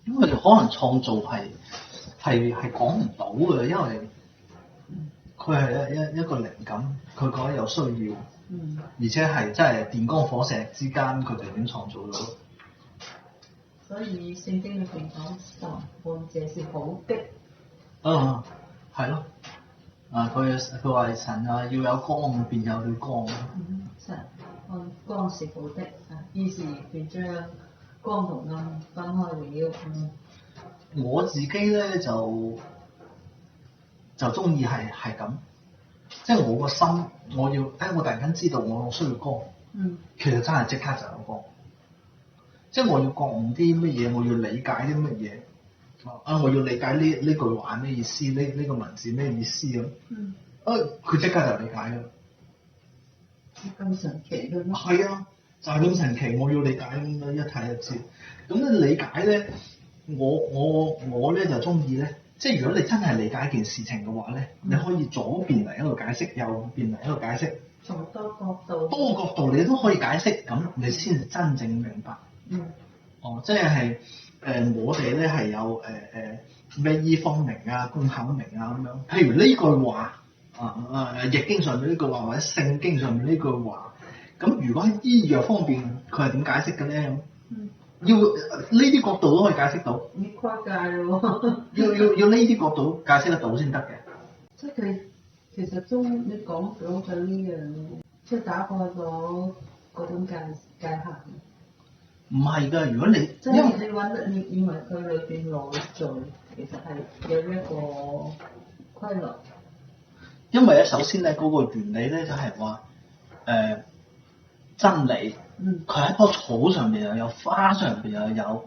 因為可能創造係講唔到嘅，因為佢係一個靈感，佢覺得有需要，而且係真係電光火石之間，佢哋點創造到？所以聖經裏邊講神看這是好的。係咯。佢話神啊，要有光便有了光。神看光是好的，於是便將光同暗分開了。我自己咧就中意係咁，即係我個心，我突然間知道我需要光，其實真係即刻就有光。即係我要覺悟啲乜嘢，我要理解啲乜嘢，我要理解呢句話咩意思，呢個文字咩意思咁。佢即刻就理解㗎。咁神奇嘅咩？係啊，就係咁神奇。我要理解咁樣一睇就知。咁你理解咧，我咧就中意咧，即係如果你真係理解一件事情嘅話咧，你可以左邊嚟一個解釋，右邊嚟一個解釋，從多角度，多個角度你都可以解釋，咁你先至真正明白。即係我哋咧係有咩醫方明啊、功巧明啊咁樣。譬如呢句話易經上面呢句話或者聖經上面呢句話，咁如果喺醫藥方面佢係點解釋嘅咧？要呢啲角度都可以解釋到。你跨界咯。要呢啲角度解釋得到先得嘅。即係佢其實都你講咗呢樣，即係打破咗嗰種界限。唔係㗎，如果你即係你揾得，你以為佢裏邊內在其實係有一個規律。因為咧，首先咧嗰個原理咧就係話真理，佢喺棵草上邊又有，花上邊又有，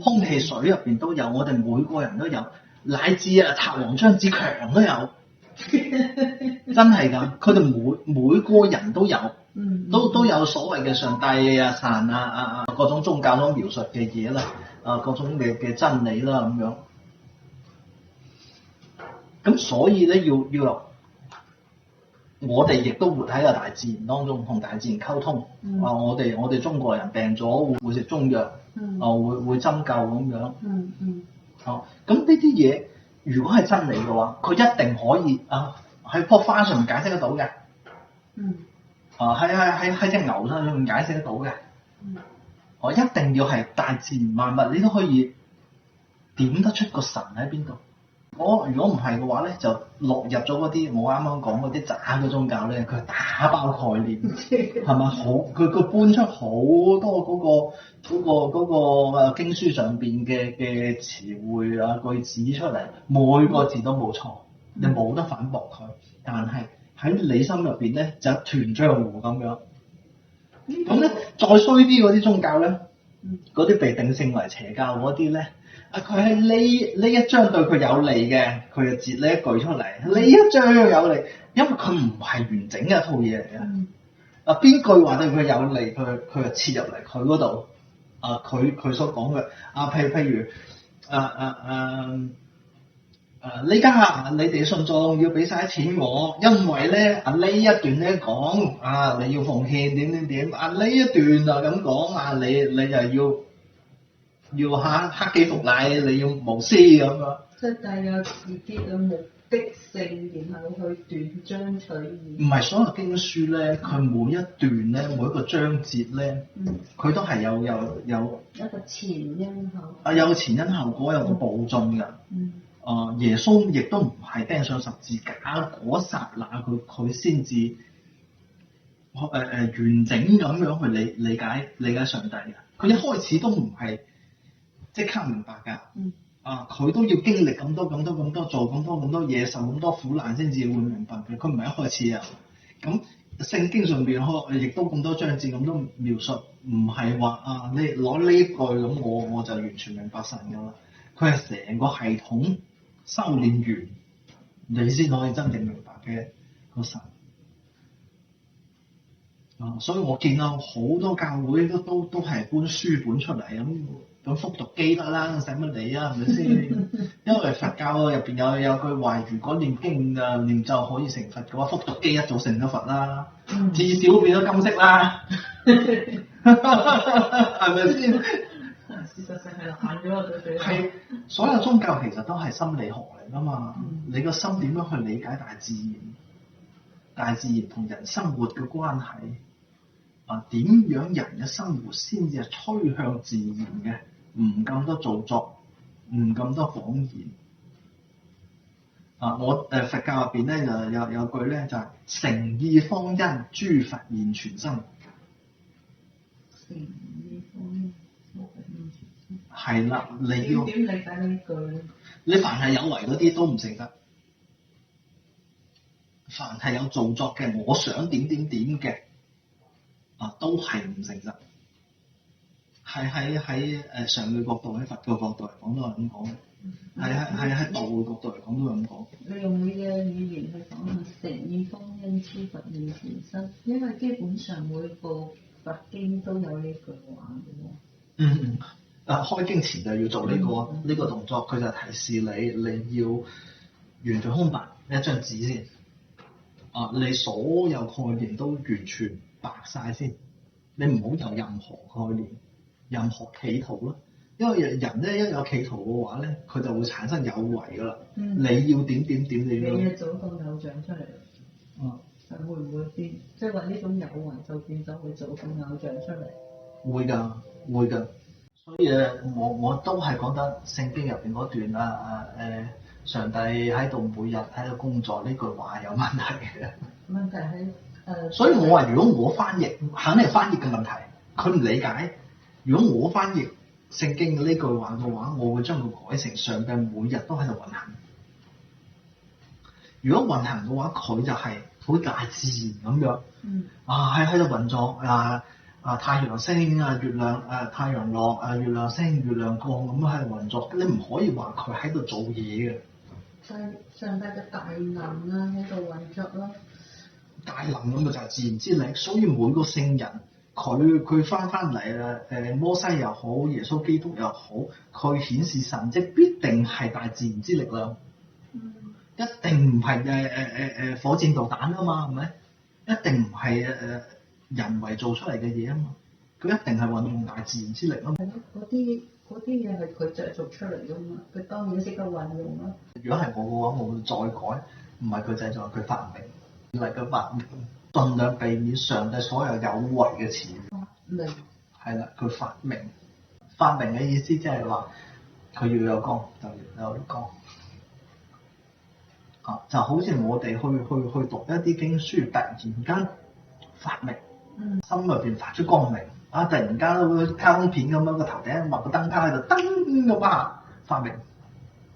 空氣水入邊都有，我哋每個人都有，乃至塔王張子強都有，真係㗎，佢哋每個人都有。都有所謂嘅上帝啊、神啊、各種宗教所描述嘅嘢啦，各種嘅真理啦咁樣。咁所以咧要我哋亦都活喺個大自然當中，同大自然溝通。我哋中國人病咗會食中藥，會針灸咁樣。咁呢啲嘢如果係真理嘅話，佢一定可以喺棵花上面解釋得到嘅。喺隻牛身上面解釋得到嘅。我一定要係大自然萬物，你都可以點得出個神喺邊度。如果唔係嘅話咧，就落入咗嗰啲我啱啱講嗰啲渣嘅宗教咧，佢打包概念，係咪？佢搬出好多嗰個經書上邊嘅詞彙啊句子出嚟，每個字都冇錯，你冇得反駁佢，但係喺你心入邊咧就一團漿糊咁樣。咁咧再衰啲嗰啲宗教咧，嗰啲被定性為邪教嗰啲咧，佢係呢一章對佢有利嘅，佢就截呢一句出嚟；呢一章有利，因為佢唔係完整嘅一套嘢嚟嘅。邊句話對佢有利，佢就切入嚟佢嗰度。佢所講嘅譬如呢家你哋信眾要俾晒錢我，因為咧呢一段咧講你要奉獻點呢一段就咁講你就要克己復禮，你要無私咁樣。即係帶有自己嘅目的性，然後去斷章取義。唔係所有經書咧，佢每一段咧，每一個章節咧，佢都係有一個前因後。有前因後果，有個步進㗎。耶穌亦都唔係釘上十字架嗰剎那，佢先至完整咁樣去理解上帝嘅。佢一開始都唔係即刻明白㗎。佢都要經歷咁多做咁多嘢，受咁多苦難先至會明白嘅。佢唔係一開始啊。咁聖經上邊亦都咁多章節咁多描述，唔係話你攞呢一句咁我就完全明白神㗎啦。佢係成個系統修煉完，你先可以真正明白嘅個神。所以我見到好多教會都係搬書本出嚟咁復讀機得啦，使乜理啊？係咪先？因為佛教入邊有句話，如果念經念咒可以成佛嘅話，復讀機一早成咗佛啦，至少變咗金色啦，係咪先？事實上係係啦，行咗落到最後。係所有宗教其實都係心理學嚟㗎嘛。嗯你個心點樣去理解大自然？大自然同人生活嘅關係啊，點樣人嘅生活先至係趨向自然嘅？唔咁多造作，唔咁多謊言。啊，我佛教入邊咧就有句咧就係、誠意方因，諸佛現全身。誠意方因，諸佛現全身。係啦，你要點理解呢句？你凡係有為嗰啲都唔成得，凡係有造作嘅，我想點點點嘅啊，都係唔成得。係喺上嘅角度，喺佛嘅角度嚟講都係咁講嘅。喺道嘅角度嚟講都係咁講。你用你嘅語言去講係誠意方因，諸佛現全身，因為基本上每部佛經都有呢句話嘅喎。嗯，開經前就要做呢個動作，佢就提示你要完全空白一張紙先。啊，你所有概念都完全白晒先，你唔好有任何概念、任何企圖啦。因為人咧一有企圖嘅話咧，佢就會產生有為噶啦。你要點點點，你要。你嘅祖宗偶像出嚟。會唔會變？即係話呢種有為就變咗會祖宗偶像出嚟？會㗎，會㗎。所以我都係覺得聖經入邊嗰段上帝喺度每日喺度工作呢句話有問題嘅。問題係所以我話如果我翻譯，肯定係翻譯嘅問題，佢唔理解。如果我翻譯聖經嘅呢句話嘅話，我會將佢改成上帝每日都喺度運行。如果運行嘅話，佢就係好大自然咁樣，喺度運作太陽升月亮太陽落月亮升月亮降咁樣喺度運作，你唔可以話佢喺度做嘢嘅。上帝嘅大能喺度運作咯。大能咁就係自然之力，所以每個聖人佢翻嚟摩西又好，耶穌基督又好，佢顯示神蹟必定係大自然之力量。一定唔係火箭導彈啊嘛，係咪？一定唔係人為做出嚟嘅嘢啊嘛，佢一定係運用大自然之力啊嘛。嗰啲嘢係佢製造出嚟噶嘛，佢當然識得運用啦。如果係我嘅話，我會再改，唔係佢製造，佢發明，唔係佢發明，盡量避免上帝所有有為嘅詞語。發明係啦，佢發明嘅意思即係話佢要有光就要有光。就好似我哋去讀一啲經書，突然間發明，心裏邊發出光明，突然間好似卡通片咁樣，個頭頂畫個燈卡喺度，燈咁啊發明。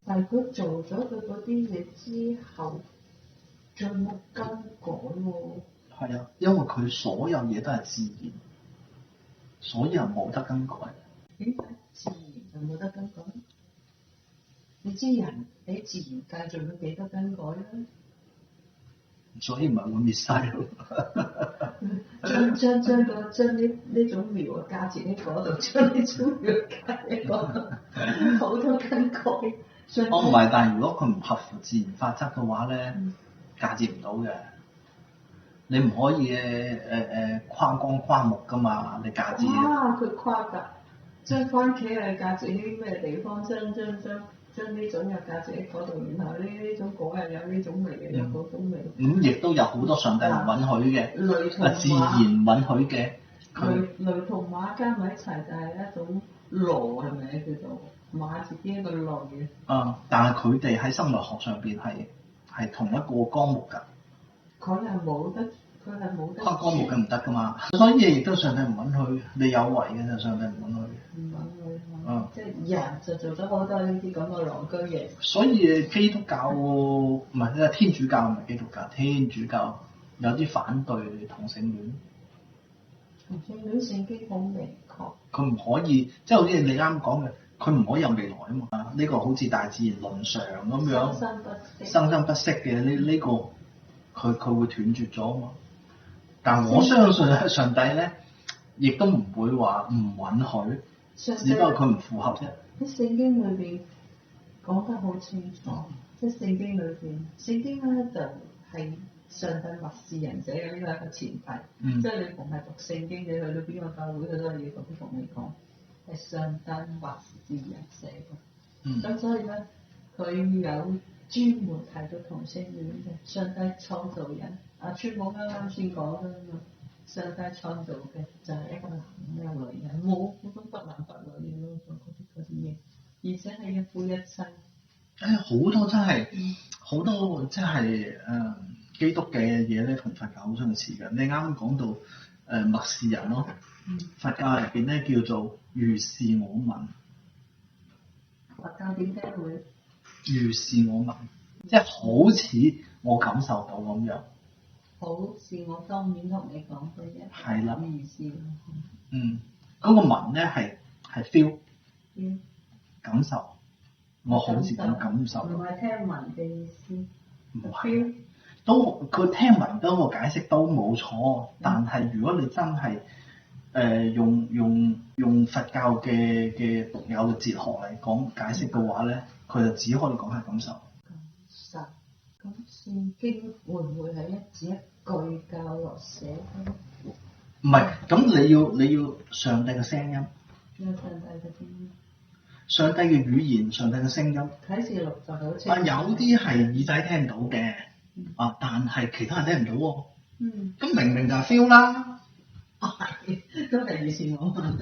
但係佢做咗佢嗰啲嘢之後，再冇更改喎。係啊，因為佢所有嘢都係自然，所以又冇得更改。點解自然就冇得更改？你知人喺自然界仲有幾多更改咧？所以咪會滅晒咯。將呢種苗啊嫁接喺嗰度，將呢種苗嫁喺嗰度，好多更改。唔係，但係如果佢唔合乎自然法則嘅話咧，嫁接唔到嘅。你唔可以跨光跨木噶嘛，你嫁接。佢跨㗎，將番茄係嫁接喺咩地方？將呢種又嫁接喺嗰度，然後呢種果又有呢種味嘅，有嗰種味。咁亦都有好多上帝唔允許嘅，自然允許嘅。雷同馬加埋一齊就係一種羅，係咪叫做馬自己一個羅嘅？但係佢哋喺生物學上邊係同一個綱目㗎。佢係冇得跨綱目嘅唔得㗎嘛，所以亦都上帝唔允許，你有為嘅就上帝唔允許。唔允許。即係人就做咗好多呢啲咁嘅戇居嘢。所以基督教唔係天主教，唔係基督教，天主教有啲反對同性戀。同性戀聖經好明確。佢唔可以，即係好似你啱講嘅，佢唔可以有未來啊嘛。呢個好似大自然倫常咁樣，生生不息嘅呢個，佢會斷絕咗啊嘛。但我相信上帝咧，亦都唔會話唔允許，只不過佢唔符合啫。喺聖經裏邊講得好清楚，即係聖經裏邊，聖經咧就係上帝默示人者嘅呢個係一個前提。即係你逢係讀聖經，你去到邊個教會，佢都係要咁同你講。係上帝或是人寫嘅。嗯咁所以咧，佢有專門提到同性戀嘅。上帝創造人，阿川寶啱啱先講啦嘛，上帝創造嘅就係一個男一個女人，冇嗰種不男不女嘅咯，嗰啲嘢，而且係一夫一妻。好多真係好多即係基督嘅嘢咧，同佛教好相似嘅。你啱啱講到默示人咯，佛教入邊咧叫做如是我聞。佛教點解會如是我聞，即係好似我感受到咁樣。好似我當面同你講嘅啫。係啦。如是。嗰個聞咧係 feel 嗯。感受，我好似咁感受。唔係聽聞嘅意思。唔係。都佢聽聞嗰個解釋都冇錯，但係如果你真係用佛教嘅獨有嘅哲學嚟講解釋嘅話咧，佢就只可以講係感受。感受。咁聖經會唔會係一字一句教落寫嘅？唔係，咁你要上帝嘅聲音。有上帝嘅聲音。上帝嘅語言，上帝嘅聲音。啟示錄就好似。有啲係耳仔聽到嘅，但係其他人聽唔到喎。咁明明就係 feel 啦。係，都係以前我問。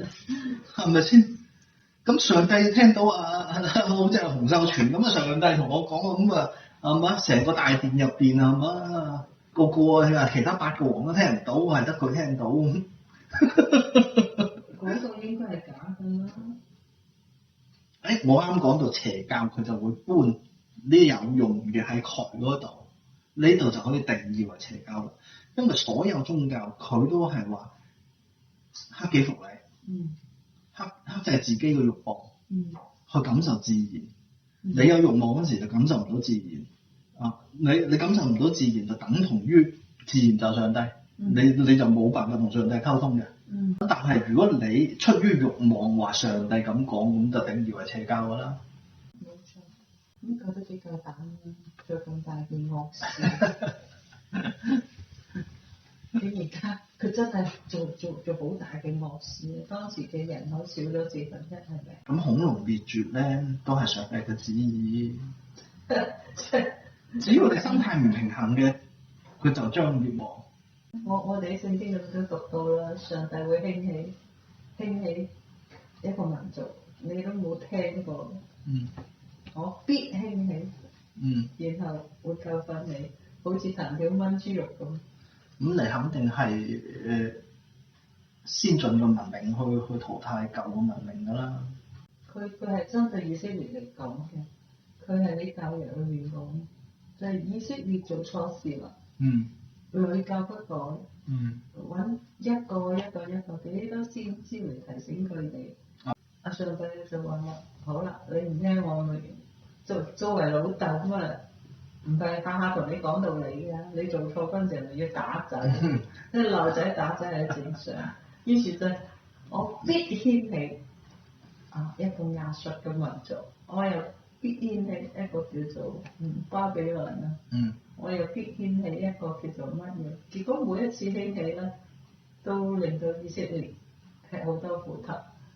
係咪先？咁上帝聽到好似係洪秀全咁啊！上帝同我講咁啊，係嘛？成個大殿入邊係嘛？個其他8個王都聽唔到，係得佢聽到。嗰個應該係假嘅啦。我啱講到邪教，佢就會搬呢有用嘅喺佢嗰度，呢度就可以定義為邪教啦。因為所有宗教佢都係話克己復禮，克制自己嘅慾望，去感受自然。你有慾望嗰時就感受唔到自然啊！你感受唔到自然就等同於自然就上帝，你就冇辦法同上帝溝通嘅。但係如果你出於慾望話上帝咁講，咁就定義為邪教㗎啦。冇錯，咁佢都幾夠膽啦，做咁大件惡事。佢而家佢真係做好大嘅惡事，當時嘅人口少咗1/4，係咪？咁恐龍滅絕咧，都係上帝嘅旨意。只要你心態唔平衡嘅，佢就將滅亡。我哋喺聖經度都讀到啦，上帝會興起一個民族，你都冇聽過。我必興起。然後會救翻你，好似藤條炆豬肉咁。咁你肯定係先進嘅文明去淘汰舊嘅文明㗎啦。佢係針對以色列嚟講嘅，佢係喺舊約裏面講，就係以色列做錯事啦。屢教不改。揾一個幾多先知嚟提醒佢哋。阿上帝就話啦：好啦，你唔聽我咪作為老豆咁啊！唔係下下同你講道理㗎，你做錯嗰陣時咪要打仔，即係鬧仔打仔係正常。於是就我必掀起一個亞述嘅民族，我又必掀起一個叫做巴比倫啦，我又必掀起一個叫做乜嘢？結果每一次興起咧，都令到以色列吃好多苦頭，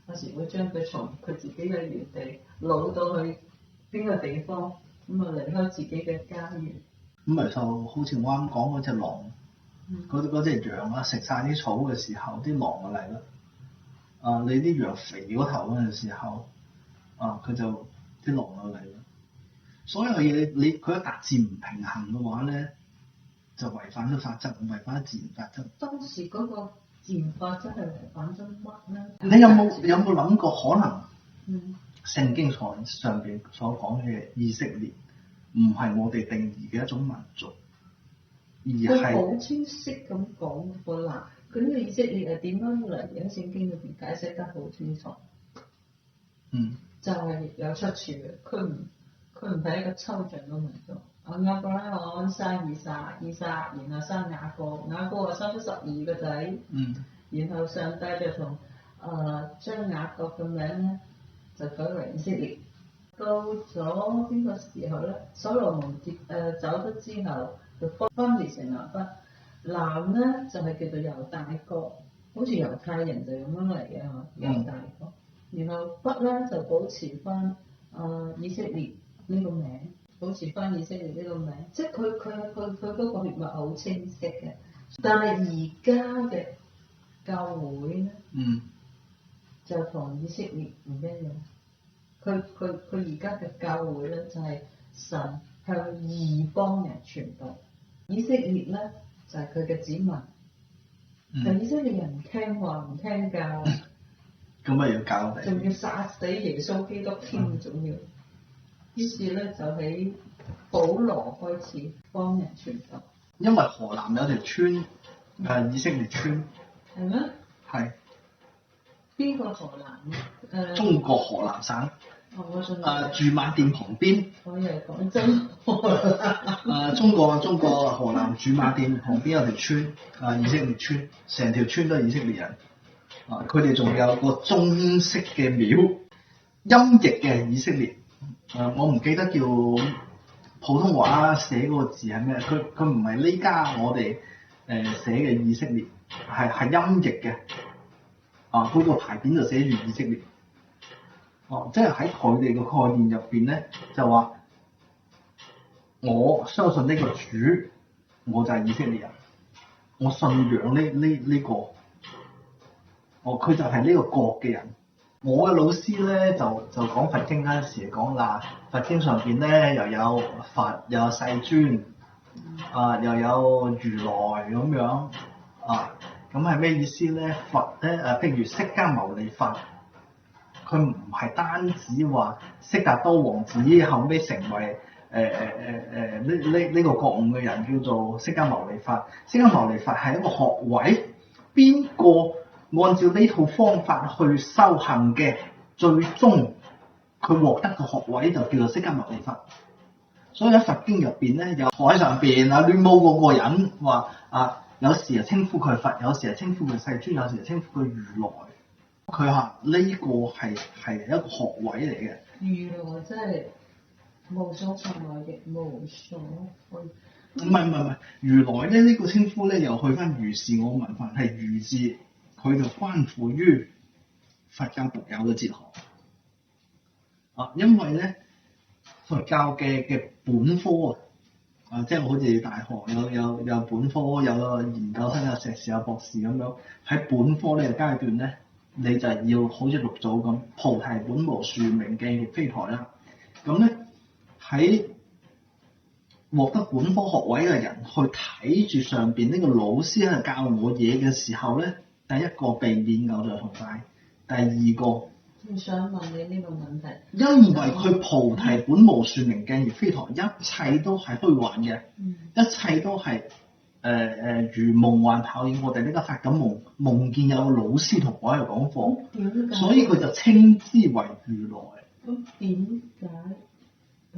有時會將佢從佢自己嘅原地擄到去邊個地方。咁啊，離開自己嘅家園。咁咪就好似我啱講嗰隻狼，嗰隻羊啊，食晒啲草嘅時候，啲狼就嚟啦。你啲羊肥嗰頭嗰陣時候，佢就啲狼就嚟啦。所有嘢佢一達至唔平衡嘅話咧，就違反咗法則，違反咗自然法則。當時嗰個自然法則係違反咗乜咧？你有冇諗過可能？聖經上邊所講嘅以色列唔係我哋定義嘅一種民族，而係佢好清晰咁講過啦。佢呢個以色列係點樣嚟嘅？聖經裏邊解釋得好清楚。就係有出處嘅。佢唔係一個抽象嘅民族。亞伯拉罕生以撒，然後生雅各，雅各生咗12個仔。然後上帝就同將雅各嘅名咧，就改為以色列。到咗邊個時候咧？所羅門走咗之後，就分裂成南北。南咧就係叫做猶大國，好似猶太人就咁樣嚟嘅嚇，猶大國。然後北咧就保持翻以色列呢個名，保持翻以色列呢個名，即係佢嗰個血脈好清晰嘅。但係而家嘅教會咧，就同以色列唔一樣。佢而家嘅教會咧就係神向異邦人傳道，以色列咧就係佢嘅子民。但以色列人唔聽話唔聽教，咁咪要教你，仲要殺死耶穌基督添，仲要。於是咧就喺保羅開始幫人傳道。因為河南有條村以色列村。係咩？係。邊個河南？中國河南省。我信。駐馬店旁邊。我以為廣州河南。中國河南駐馬店旁邊有條村，以色列村，成條村都係以色列人。佢哋仲有個中式嘅廟，音譯嘅以色列。我唔記得叫普通話寫嗰個字係咩？佢唔係呢家我哋寫嘅以色列，係音譯嘅。嗰個牌匾就寫住以色列。即係喺佢哋嘅概念入邊咧，就話我相信呢個主，我就係以色列人，我信仰呢個，佢就係呢個國嘅人。我嘅老師咧就講佛經嗰陣時講啦，佛經上邊咧又有佛，又有世尊，又有如來咁樣，咁係咩意思咧？佛咧譬如釋迦牟尼佛。佢唔係單止話悉達多王子後尾成為呢個覺悟嘅人叫做釋迦牟尼佛。釋迦牟尼佛係一個學位，邊個按照呢套方法去修行嘅，最終佢獲得嘅學位就叫做釋迦牟尼佛。所以喺佛經入邊咧，有海上邊亂毛嗰個人話有時就稱呼佢佛，有時就稱呼佢世尊，有時就稱呼佢如來。佢話呢個係一個學位嚟嘅。如來真係無所尋來嘅，無所唔係，如來咧呢個稱呼咧又去翻如是我聞法，係如字，佢就關乎於佛教獨有嘅哲學。因為咧佛教嘅本科即係好似大學有本科，有研究生，有碩士，有博士咁樣。喺本科呢個階段咧，你就要好似六祖咁，菩提本無樹，明鏡亦非台啦。咁咧喺獲得本科學位嘅人去睇住上邊呢個老師喺度教我嘢嘅時候咧，第一個避免偶像崇拜，第二個我想問你呢個問題，因為佢菩提本無樹，明鏡亦非台，一切都係虛幻嘅，一切都係如夢幻泡影。我哋呢家發緊夢，夢見有個老師同我喺度講課，所以佢就稱之為如來。咁點解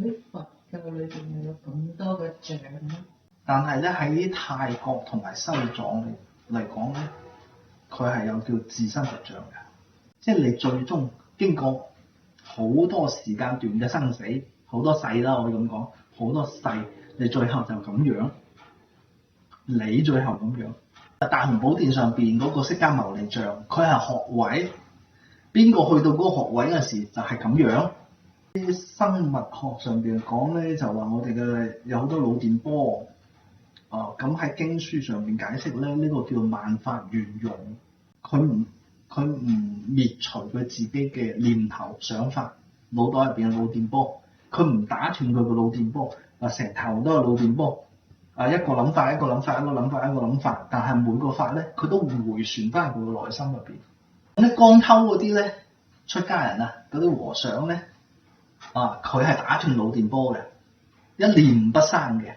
喺佛教裏邊有咁多嘅像咧？但係咧喺泰國同埋西藏嚟講咧，佢係有叫自身佛像嘅，即係你最終經過好多時間段嘅生死，好多世啦，我可以咁講，好多世，你最後就咁樣。你最後咁樣，大雄寶殿上邊嗰個釋迦牟尼像，佢係學位，邊個去到嗰個學位嗰時就係咁樣。啲生物學上邊講咧，就話我哋嘅有好多腦電波，咁喺經書上邊解釋咧，呢個叫萬法圓融，佢唔滅除佢自己嘅念頭想法，腦袋入邊嘅腦電波，佢唔打斷佢個腦電波，成頭都係腦電波。一個諗法，一個諗法，一個諗法，一個諗法，但係每個法咧，佢都回旋翻佢個內心入邊。咁咧，光偷嗰啲咧，出家人啊，嗰啲和尚咧，佢係打斷腦電波嘅，一念不生嘅，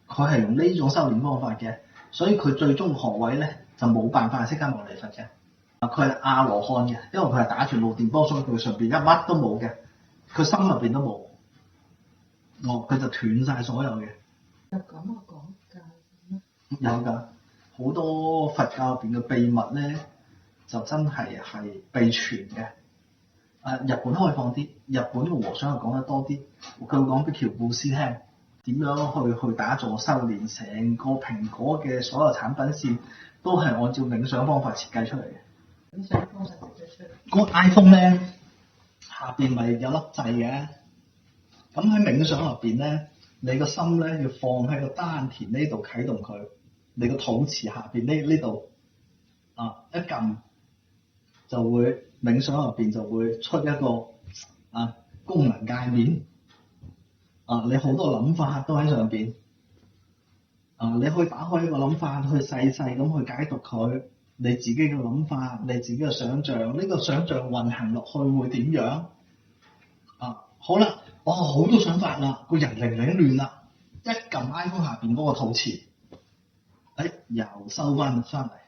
佢係用呢種修練方法嘅，所以佢最終學位咧就冇辦法釋迦牟尼佛嘅。佢係阿羅漢嘅，因為佢係打斷腦電波，所以佢上邊一乜都冇嘅，佢心入邊都冇，佢就斷晒所有嘅。有咁嘅講教咩？有㗎，好多佛教入邊嘅秘密咧，就真係秘傳嘅。日本開放啲，日本嘅和尚係講得多啲，佢會講俾喬布斯聽點樣去打坐修練，成個蘋果嘅所有產品線都係按照冥想方法設計出嚟嘅。冥想方法設計出嚟。嗰個 iPhone 咧，下邊咪有粒掣嘅。咁喺冥想入邊咧，你個心咧要放喺個丹田呢度啟動佢，你個肚臍下邊呢度一撳就會冥想入邊就會出一個功能界面。你好多諗法都喺上邊。你可以打開一個諗法，去細細咁去解讀佢，你自己嘅諗法，你自己嘅想像，呢個想像運行落去會點樣？好啦，好多想法啦，個人零亂啦，一撳 iPhone 下邊嗰個肚臍，又收翻嚟。